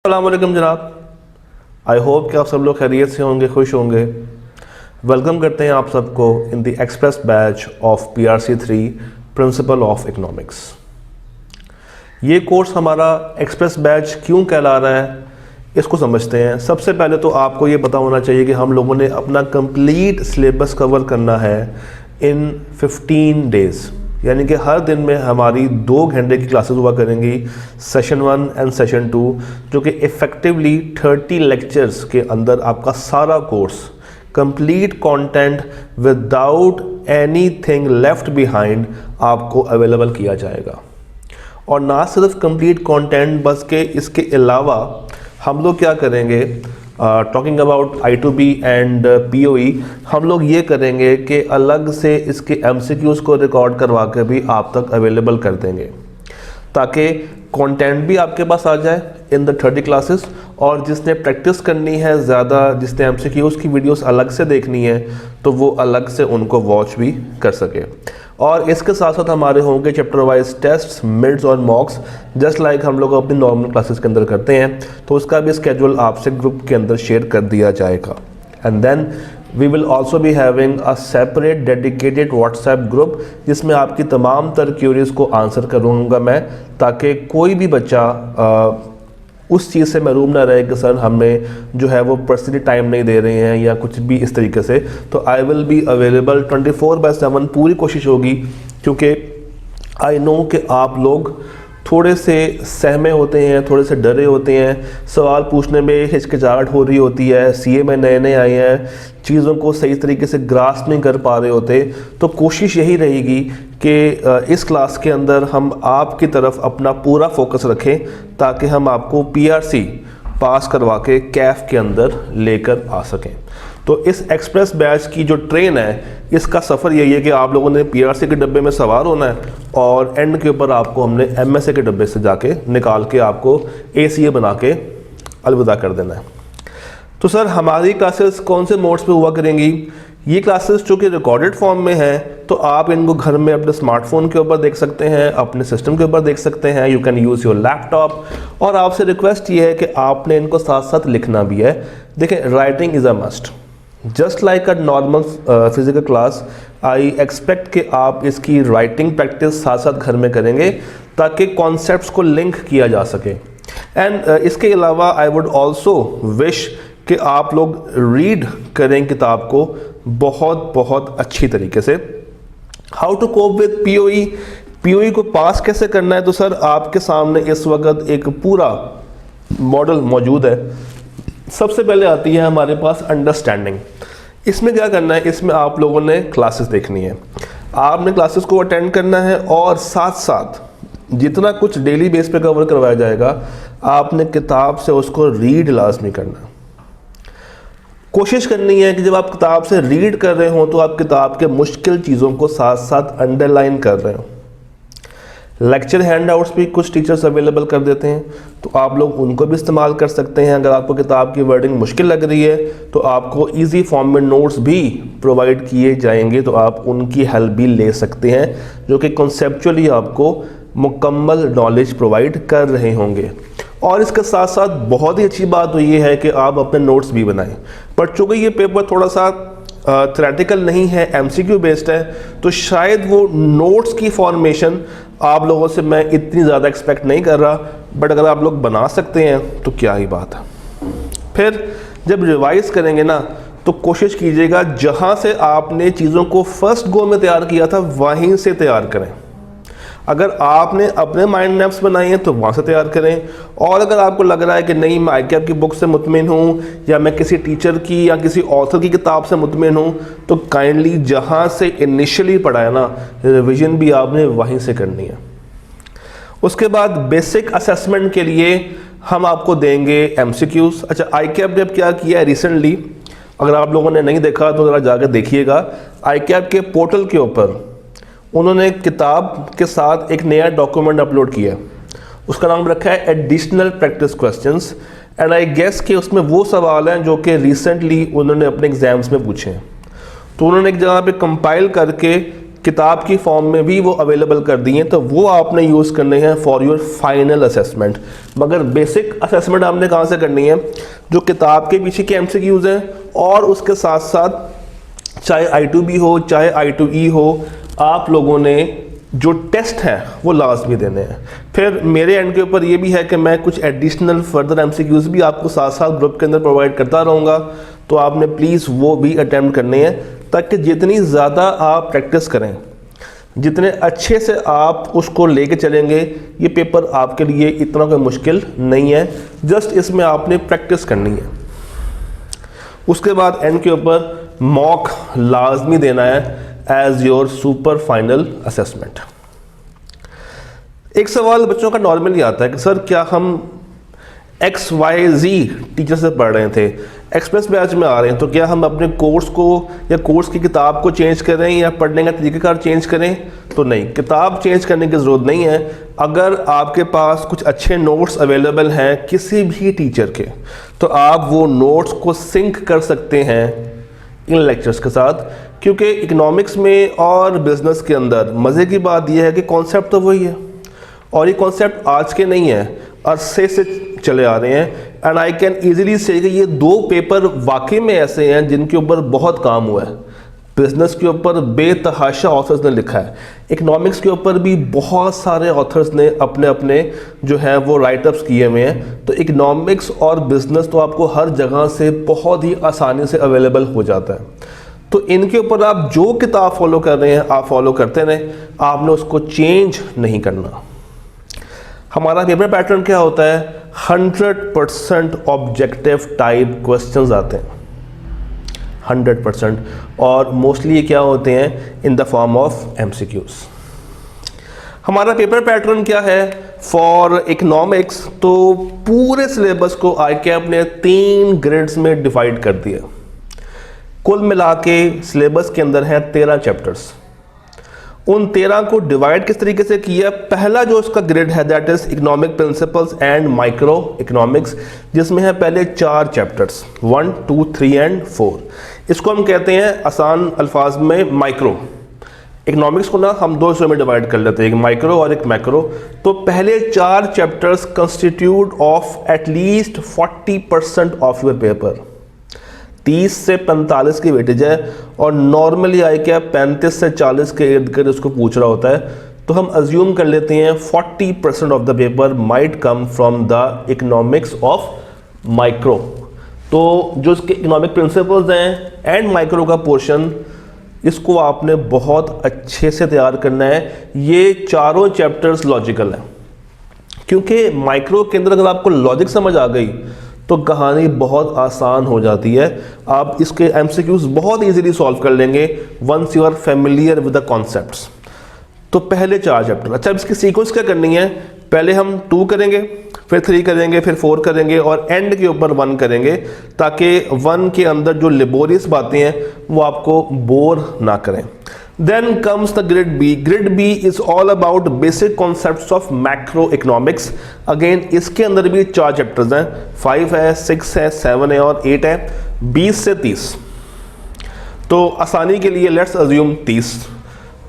अस्सलाम वालेकुम जनाब। आई होप कि आप सब लोग खैरियत से होंगे, खुश होंगे। वेलकम करते हैं आप सबको in the express batch of PRC3 principle of economics. ये कोर्स हमारा एक्सप्रेस बैच क्यों कहला रहा है, इसको समझते हैं। सबसे पहले तो आपको ये पता होना चाहिए कि हम लोगों ने अपना कंप्लीट सिलेबस कवर करना है इन 15 डेज़, यानी कि हर दिन में हमारी 2 घंटे की क्लासेस हुआ करेंगी, सेशन 1 एंड सेशन 2, जो कि इफ़ेक्टिवली 30 लेक्चर्स के अंदर आपका सारा course complete content without anything left behind आपको अवेलेबल किया जाएगा। और ना सिर्फ कंप्लीट कंटेंट, बस के इसके अलावा हम लोग क्या करेंगे, talking about I2B and POE, हम लोग ये करेंगे कि अलग से इसके MCQs को रिकॉर्ड करवा के भी आप तक अवेलेबल कर देंगे, ताकि कंटेंट भी आपके पास आ जाए इन द 30 क्लासेस। और जिसने प्रैक्टिस करनी है ज़्यादा, जिसने MCQs की वीडियोस अलग से देखनी है, तो वो अलग से उनको वॉच भी कर सके। और इसके साथ साथ हमारे होंगे चैप्टर वाइज टेस्ट्स, मिड्स और मॉक्स, जस्ट लाइक हम लोग अपनी नॉर्मल क्लासेस के अंदर करते हैं। तो उसका भी स्केड्यूल आपसे ग्रुप के अंदर शेयर कर दिया जाएगा। And then we will also be having a separate dedicated WhatsApp group, जिसमें आपकी तमाम तर क्यूरीज को आंसर करूँगा मैं, ताकि कोई भी बच्चा उस चीज़ से महरूम ना रहे कि सर हमें जो है वो पर्सनली टाइम नहीं दे रहे हैं या कुछ भी इस तरीके से। तो आई विल बी अवेलेबल 24/7, पूरी कोशिश होगी, क्योंकि आई नो कि आप लोग थोड़े से सहमे होते हैं, थोड़े से डरे होते हैं, सवाल पूछने में हिचकिचाहट हो रही होती है, CA में नए नए आए हैं, चीज़ों को सही तरीके से ग्रास्प नहीं कर पा रहे होते। तो कोशिश यही रहेगी कि इस क्लास के अंदर हम आपकी तरफ अपना पूरा फोकस रखें, ताकि हम आपको PRC पास करवा के कैफ के अंदर लेकर आ सकें। तो इस एक्सप्रेस बैच की जो ट्रेन है, इसका सफ़र यही है कि आप लोगों ने PRC के डब्बे में सवार होना है, और एंड के ऊपर आपको हमने MSA के डब्बे से जाके निकाल के आपको ACA बना के अलविदा कर देना है। तो सर हमारी क्लासेस कौन से मोड्स पे हुआ करेंगी? ये क्लासेस जो कि रिकॉर्डेड फॉर्म में है, तो आप इनको घर में अपने स्मार्टफोन के ऊपर देख सकते हैं, अपने सिस्टम के ऊपर देख सकते हैं, you can use your laptop. और आपसे रिक्वेस्ट ये है कि आपने इनको साथ साथ लिखना भी है। देखें, writing is a must, just like a normal physical class. I expect कि आप इसकी राइटिंग प्रैक्टिस साथ साथ घर में करेंगे, ताकि कॉन्सेप्ट्स को लिंक किया जा सके। एंड इसके अलावा आई वुड ऑल्सो विश कि आप लोग रीड करें किताब को बहुत बहुत अच्छी तरीके से। How to cope with POE को पास कैसे करना है? तो सर आपके सामने इस वक्त एक पूरा मॉडल मौजूद है। सबसे पहले आती है हमारे पास अंडरस्टैंडिंग। इसमें क्या करना है, इसमें आप लोगों ने क्लासेस देखनी है, आपने क्लासेस को अटेंड करना है, और साथ साथ जितना कुछ डेली बेस पे कवर करवाया जाएगा, आपने किताब से उसको रीड लाजमी करना है। कोशिश करनी है कि जब आप किताब से रीड कर रहे हो, तो आप किताब के मुश्किल चीज़ों को साथ साथ अंडरलाइन कर रहे हो। लेक्चर हैंडआउट्स भी कुछ टीचर्स अवेलेबल कर देते हैं, तो आप लोग उनको भी इस्तेमाल कर सकते हैं। अगर आपको किताब की वर्डिंग मुश्किल लग रही है, तो आपको इजी फॉर्म में नोट्स भी प्रोवाइड किए जाएंगे, तो आप उनकी हेल्प भी ले सकते हैं, जो कि कॉन्सेप्चुअली आपको मुकम्मल नॉलेज प्रोवाइड कर रहे होंगे। और इसके साथ साथ बहुत ही अच्छी बात तो ये है कि आप अपने नोट्स भी बनाएं। पर चूँकि ये पेपर थोड़ा सा थ्योरेटिकल नहीं है, MCQ बेस्ड है, तो शायद वो नोट्स की फॉर्मेशन आप लोगों से मैं इतनी ज़्यादा एक्सपेक्ट नहीं कर रहा, बट अगर आप लोग बना सकते हैं तो क्या ही बात है। फिर जब रिवाइज करेंगे ना, तो कोशिश कीजिएगा जहाँ से आपने चीज़ों को फर्स्ट गो में तैयार किया था, वहीं से तैयार करें। अगर आपने अपने माइंड मैप्स बनाए हैं, तो वहाँ से तैयार करें। और अगर आपको लग रहा है कि नहीं, मैं ICAP की बुक से मुतमिन हूँ, या मैं किसी टीचर की या किसी ऑथर की किताब से मुतमिन हूँ, तो काइंडली जहाँ से इनिशियली पढ़ा है ना, रिवीजन भी आपने वहीं से करनी है। उसके बाद बेसिक असेसमेंट के लिए हम आपको देंगे MCQs। अच्छा, ICAP ने अब क्या किया है रिसेंटली, अगर आप लोगों ने नहीं देखा तो ज़रा जाकर देखिएगा। ICAP के पोर्टल के ऊपर उन्होंने किताब के साथ एक नया डॉक्यूमेंट अपलोड किया, उसका नाम रखा है additional practice questions. And I guess कि उसमें वो सवाल हैं जो कि रिसेंटली उन्होंने अपने एग्जाम्स में पूछे हैं। तो उन्होंने एक जगह पे कंपाइल करके किताब की फॉर्म में भी वो अवेलेबल कर दिए हैं, तो वो आपने यूज़ करने हैं फॉर योर फाइनल असेसमेंट। मगर बेसिक असेसमेंट आपने कहाँ से करनी है, जो किताब के पीछे के MCQs हैं, और उसके साथ साथ चाहे I2B हो चाहे I2E हो, आप लोगों ने जो टेस्ट हैं वो लाजमी देने हैं। फिर मेरे एंड के ऊपर ये भी है कि मैं कुछ एडिशनल फर्दर MCQs भी आपको साथ साथ ग्रुप के अंदर प्रोवाइड करता रहूँगा, तो आपने प्लीज़ वो भी अटैम्प्ट करने हैं, ताकि जितनी ज़्यादा आप प्रैक्टिस करें, जितने अच्छे से आप उसको लेके चलेंगे, ये पेपर आपके लिए इतना कोई मुश्किल नहीं है, जस्ट इसमें आपने प्रैक्टिस करनी है। उसके बाद एंड के ऊपर मॉक लाजमी देना है as your super final assessment. एक सवाल बच्चों का नॉर्मली आता है कि सर क्या हम XYZ टीचर से पढ़ रहे थे, एक्सप्रेस बैच में आ रहे हैं, तो क्या हम अपने कोर्स को या कोर्स की किताब को चेंज करें या पढ़ने का तरीक़ाकार चेंज करें? तो नहीं, किताब चेंज करने की ज़रूरत नहीं है। अगर आपके पास कुछ अच्छे नोट्स अवेलेबल हैं किसी भी टीचर के, तो आप वो नोट्स को सिंक कर सकते हैं इन लेक्चर्स के साथ, क्योंकि इकोनॉमिक्स में और बिज़नेस के अंदर मज़े की बात यह है कि कॉन्सेप्ट तो वही है, और ये कॉन्सेप्ट आज के नहीं है, अरसे से चले आ रहे हैं। एंड आई कैन ईजिली से कि ये 2 पेपर वाकई में ऐसे हैं जिनके ऊपर बहुत काम हुआ है। बिजनेस के ऊपर बेतहाशा ऑथर्स ने लिखा है, इकोनॉमिक्स के ऊपर भी बहुत सारे ऑथर्स ने अपने अपने जो है वो राइटअप्स किए हुए हैं। तो इकोनॉमिक्स और बिजनेस तो आपको हर जगह से बहुत ही आसानी से अवेलेबल हो जाता है। तो इनके ऊपर आप जो किताब फॉलो कर रहे हैं आप फॉलो करते रहें, आपने उसको चेंज नहीं करना। हमारा पेपर पैटर्न क्या होता है, 100% ऑब्जेक्टिव टाइप क्वेश्चंस आते हैं, 100%, और मोस्टली ये क्या होते हैं in the form of MCQs। हमारा पेपर पैटर्न क्या है फॉर इकोनॉमिक्स, तो पूरे सिलेबस को ICAP ने 3 ग्रेड्स में डिवाइड कर दिया। कुल मिला के सिलेबस के अंदर है 13 चैप्टर्स। उन 13 को डिवाइड किस तरीके से किया, पहला जो उसका ग्रेड है that is economic principles and micro economics, जिसमें है पहले 4 चैप्टर्स 1, 2, 3 एंड 4। इसको हम कहते हैं आसान अल्फाज में माइक्रो। इकोनॉमिक्स को ना हम 2 हिस्सों में डिवाइड कर लेते हैं, एक माइक्रो और एक मैक्रो। तो पहले 4 chapters constitute of at least 40% of your paper. 30 से 45 की वेटेज है, और नॉर्मली ICAP 35 से 40 के इर्द गिर्द उसको पूछ रहा होता है। तो हम अज्यूम कर लेते हैं 40% of the paper might come from the economics of micro. तो जो इसके इकोनॉमिक प्रिंसिपल्स हैं एंड माइक्रो का पोर्शन, इसको आपने बहुत अच्छे से तैयार करना है। ये चारों चैप्टर्स लॉजिकल हैं, क्योंकि माइक्रो के अंदर अगर आपको लॉजिक समझ आ गई तो कहानी बहुत आसान हो जाती है। आप इसके MCQs बहुत इजीली सॉल्व कर लेंगे once you are familiar with the concepts. तो पहले 4 चैप्टर। अच्छा, इसकी सीक्वेंस क्या करनी है, पहले हम 2 करेंगे, फिर 3 करेंगे, फिर 4 करेंगे, और एंड के ऊपर 1 करेंगे, ताकि 1 के अंदर जो लेबोरियस बातें हैं वो आपको बोर ना करें। Then comes the grid B. Grid B is all about basic concepts of macroeconomics. Again, इसके अंदर भी 4 चैप्टर्स हैं, 5 है, 6 है, 7 है और 8 है, 20 से 30। तो आसानी के लिए लेट्स अज्यूम 30,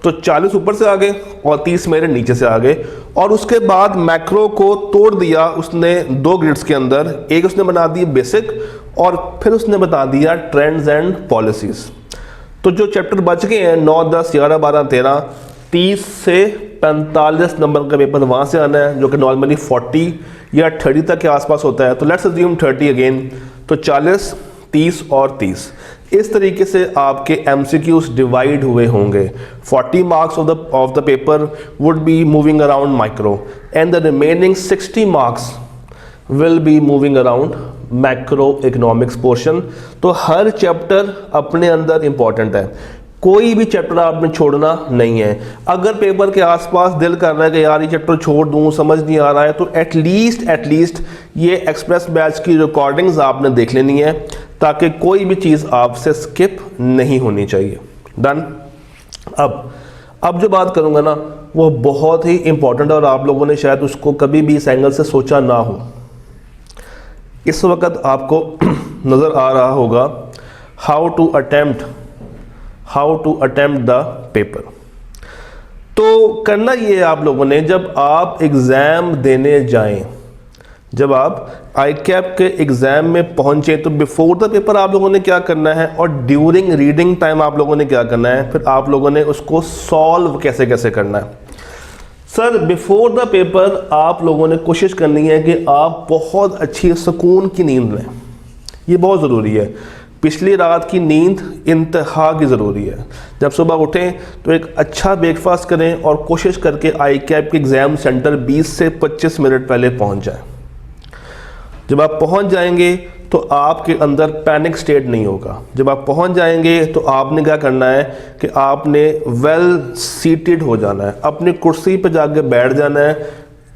तो 40 ऊपर से आ गए और 30 मेरे नीचे से आ गए। और उसके बाद मैक्रो को तोड़ दिया उसने 2 ग्रिड्स के अंदर, एक उसने बना दी बेसिक और फिर उसने बता दिया ट्रेंड्स एंड पॉलिसीज। तो जो चैप्टर बच गए हैं 9, 10, 11, 12, 13, 30 से 45 नंबर का पेपर वहाँ से आना है, जो कि नॉर्मली 40 या 30 तक के आसपास होता है। तो लेट्स अज्यूम 30 अगेन, तो 40, 30 और 30 इस तरीके से आपके MCQs डिवाइड हुए होंगे। 40 marks of the paper would be moving around micro and the remaining 60 marks will be moving around macro economics portion. तो हर चैप्टर अपने अंदर इंपॉर्टेंट है, कोई भी चैप्टर आपने छोड़ना नहीं है। अगर पेपर के आसपास दिल कर रहा है कि यार ये चैप्टर छोड़ दूं, समझ नहीं आ रहा है, तो एटलीस्ट ये एक्सप्रेस बैच की रिकॉर्डिंग्स आपने देख लेनी है, ताकि कोई भी चीज़ आपसे स्किप नहीं होनी चाहिए। डन। अब जो बात करूंगा ना वो बहुत ही इंपॉर्टेंट है, और आप लोगों ने शायद उसको कभी भी इस एंगल से सोचा ना हो। इस वक्त आपको नज़र आ रहा होगा how to attempt the paper. तो करना ये है आप लोगों ने, जब आप एग्ज़ाम देने जाएं, जब आप आई कैप के एग्ज़ाम में पहुंचे, तो बिफोर द पेपर आप लोगों ने क्या करना है और ड्यूरिंग रीडिंग टाइम आप लोगों ने क्या करना है, फिर आप लोगों ने उसको सॉल्व कैसे कैसे करना है। सर बिफोर द पेपर आप लोगों ने कोशिश करनी है कि आप बहुत अच्छी सुकून की नींद लें, ये बहुत ज़रूरी है। पिछली रात की नींद इंतहा की ज़रूरी है। जब सुबह उठें तो एक अच्छा ब्रेकफास्ट करें और कोशिश करके आई कैप के एग्ज़ाम सेंटर 20 से 25 मिनट पहले पहुंच जाएं। जब आप पहुंच जाएंगे तो आपके अंदर पैनिक स्टेट नहीं होगा। जब आप पहुंच जाएंगे तो आपने क्या करना है कि आपने वेल सीटेड हो जाना है, अपनी कुर्सी पर जाके बैठ जाना है,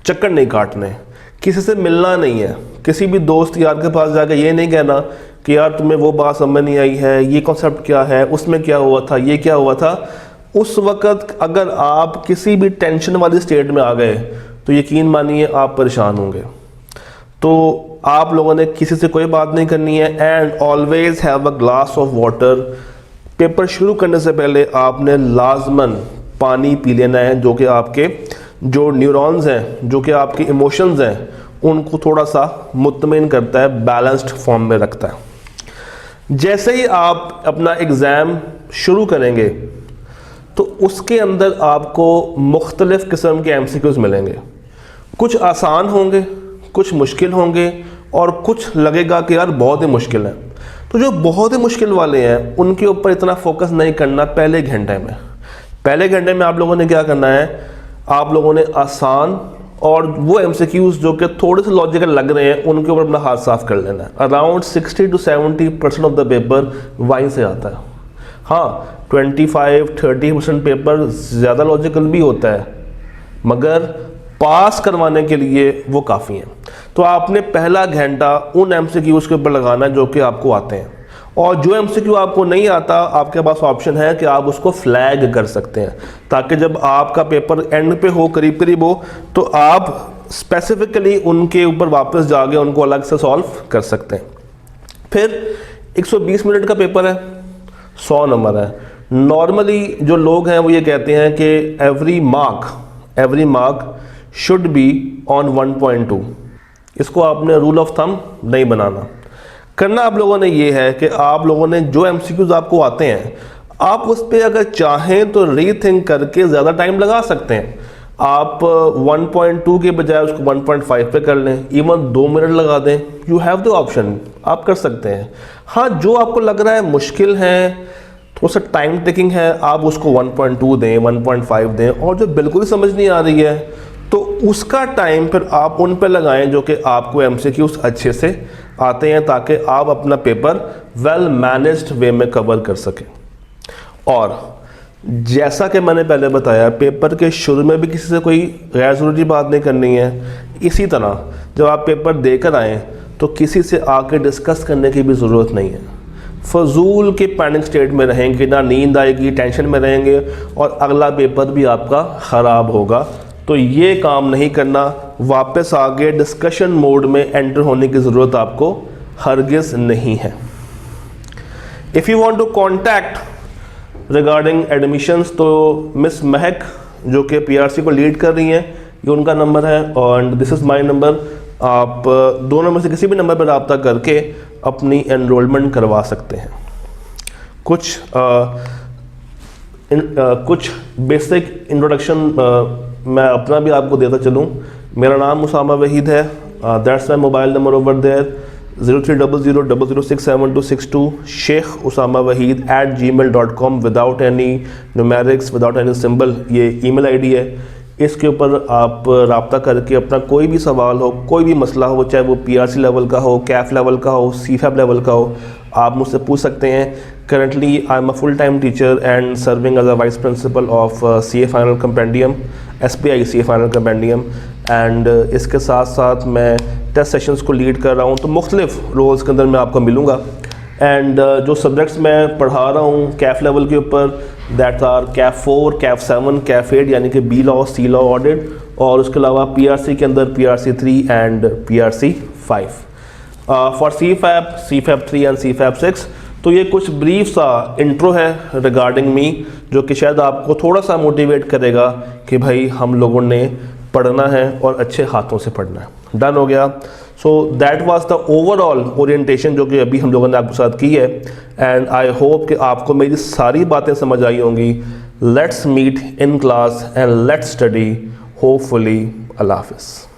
चक्कर नहीं काटने, किसी से मिलना नहीं है, किसी भी दोस्त यार के पास जाकर ये नहीं कहना कि यार तुम्हें वो बात समझ नहीं आई है, ये कॉन्सेप्ट क्या है, उसमें क्या हुआ था, ये क्या हुआ था। उस वक़्त अगर आप किसी भी टेंशन वाली स्टेट में आ गए तो यकीन मानिए आप परेशान होंगे। तो आप लोगों ने किसी से कोई बात नहीं करनी है। And always have a glass of water. Paper शुरू करने से पहले आपने लाजमन पानी पी लेना है, जो कि आपके जो न्यूरॉन्स हैं, जो कि आपके इमोशंस हैं, उनको थोड़ा सा मुतमिन करता है, बैलेंस्ड फॉर्म में रखता है। जैसे ही आप अपना एग्ज़ाम शुरू करेंगे तो उसके अंदर आपको मुख्तलिफ़ किस्म के MCQs मिलेंगे। कुछ आसान होंगे, कुछ मुश्किल होंगे और कुछ लगेगा कि यार बहुत ही मुश्किल है। तो जो बहुत ही मुश्किल वाले हैं उनके ऊपर इतना फोकस नहीं करना पहले घंटे में। पहले घंटे में आप लोगों ने क्या करना है, आप लोगों ने आसान और वो MCQs जो कि थोड़े से लॉजिकल लग रहे हैं उनके ऊपर अपना हाथ साफ कर लेना है। Around 60 to 70% of the paper वहीं से आता है। हाँ 25-30% पेपर ज़्यादा लॉजिकल भी होता है, मगर पास करवाने के लिए वो काफ़ी है। तो आपने पहला घंटा उन MCQs के ऊपर लगाना है जो कि आपको आते हैं, और जो MCQ आपको नहीं आता आपके पास ऑप्शन है कि आप उसको फ्लैग कर सकते हैं, ताकि जब आपका पेपर एंड पे हो, करीब करीब हो, तो आप स्पेसिफिकली उनके ऊपर वापस जाके उनको अलग से सॉल्व कर सकते हैं। फिर 120 मिनट का पेपर है, 100 नंबर है। नॉर्मली जो लोग हैं वो ये कहते हैं कि every mark should be on 1.2। इसको आपने रूल ऑफ थंब नहीं बनाना। करना आप लोगों ने ये है कि आप लोगों ने जो MCQs आपको आते हैं आप उस पर अगर चाहें तो रीथिंक करके ज़्यादा टाइम लगा सकते हैं। आप 1.2 के बजाय उसको 1.5 पे कर लें, इवन 2 मिनट लगा दें, यू हैव द ऑप्शन, आप कर सकते हैं। हाँ जो आपको लग रहा है मुश्किल है, थोड़ा सा टाइम टेकिंग है, आप उसको 1.2 दें, 1.5 दें, और जो बिल्कुल समझ नहीं आ रही है तो उसका टाइम फिर आप उन पे लगाएं जो कि आपको MCQs अच्छे से आते हैं, ताकि आप अपना पेपर वेल मैनेज्ड वे में कवर कर सकें। और जैसा कि मैंने पहले बताया, पेपर के शुरू में भी किसी से कोई गैर ज़रूरी बात नहीं करनी है। इसी तरह जब आप पेपर देकर आएँ तो किसी से आके डिस्कस करने की भी ज़रूरत नहीं है। फजूल के पैनिक स्टेट में रहेंगे, ना नींद आएगी, टेंशन में रहेंगे, और अगला पेपर भी आपका ख़राब होगा। तो ये काम नहीं करना। वापस आगे डिस्कशन मोड में एंटर होने की ज़रूरत आपको हरगिज़ नहीं है। If you want to contact regarding admissions, तो मिस महक जो कि PRC को लीड कर रही हैं, ये उनका नंबर है, और दिस इज़ माई नंबर। आप दोनों में से किसी भी नंबर पर रब्ता करके अपनी एनरोलमेंट करवा सकते हैं। कुछ बेसिक इंट्रोडक्शन मैं अपना भी आपको देता चलूँ। मेरा नाम उसामा वहीद है, that's my mobile number over there 030000067262, sheikhusamawahid@gmail.com, without any numerics, without any symbol, ये ईमेल ID है। इसके ऊपर आप रब्ता करके अपना कोई भी सवाल हो, कोई भी मसला हो, चाहे वो PRC लेवल का हो, CAF लेवल का हो, CFAB लेवल का हो, आप मुझसे पूछ सकते हैं। Currently I am a full time teacher and serving as a vice principal of CA final compendium, SPI CA final compendium, and इसके साथ साथ मैं टेस्ट सेशंस को लीड कर रहा हूँ। तो मुख्तलिफ रोल्स के अंदर मैं आपको मिलूँगा। एंड जो सब्जेक्ट्स मैं पढ़ा रहा हूँ CAF लेवल के ऊपर, that are CAF 4, CAF 7, CAF 8 यानी कि B law, C law audit, और उसके अलावा PRC के अंदर PRC 3 and PRC 5। For CFAB 3 and CFAB 6 तो ये कुछ ब्रीफ सा इंट्रो है रिगार्डिंग मी, जो कि शायद आपको थोड़ा सा मोटिवेट करेगा कि भाई हम लोगों ने पढ़ना है और अच्छे हाथों से पढ़ना है। डन हो गया। So that was the overall orientation जो कि अभी हम लोगों ने आपके साथ की है, एंड आई होप कि आपको मेरी सारी बातें समझ आई होंगी। Let's meet in class and let's study hopefully. अल्लाह हाफिज़।